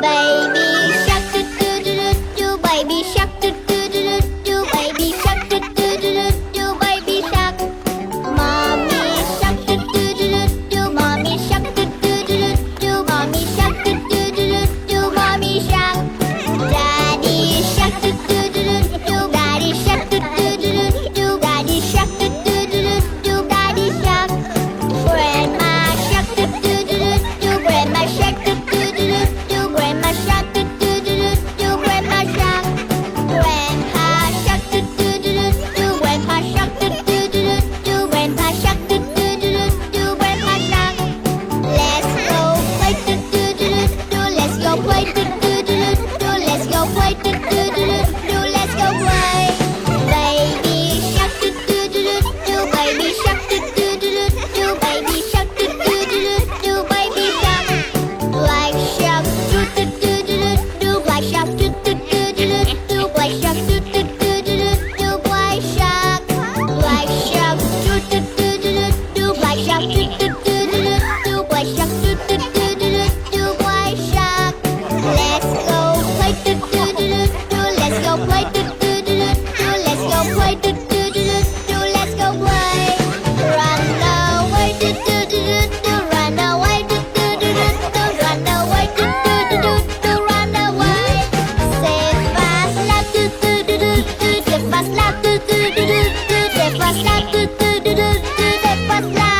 Baby shark do do do do do, baby shark do do do do do, baby shark do do do do do, baby shark. Mommy shark do do do do do, mommy shark do do do do do, mommy shark do do do do do, mommy shark. Daddy shark do do do do do, daddy shark do do do do do, daddy shark do do do do do, daddy shark. Grandma shark do do do do do, grandma shark do do do do do, grandma shark do do do do do, grandma shark. Grandpa shark do do do do do, grandpa shark do do do do do, grandpa shark do do do do do, grandpa shark. Let's go play do do do do do, let's go play do do do do do, let's go play do do do do do, let's go play. Baby shark do do do do do, baby shark do do do do do, baby shark do do do do do, baby shark. Black shark do do do do do do, black shark do do do do do do, black shark do do do do do do, black shark. Black shark do do do do do do, black shark do do do do do do, black shark do do do do do do, black shark. Let's go play do do do do do, let's go play do do do do do, let's go play do do do do do, let's go play. Run away do do do do do, run away do do do do do, run away do do do do do, run away. Save us la do do do do do, save us la do do do do do, save us la do do do do do, save us la.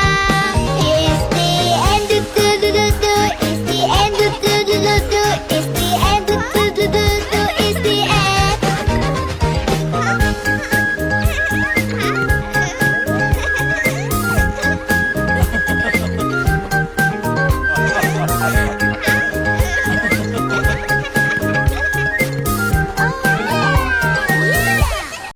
It's the end do do do do do, it's the end do do do do do, it's the end do do do do do, it's the end.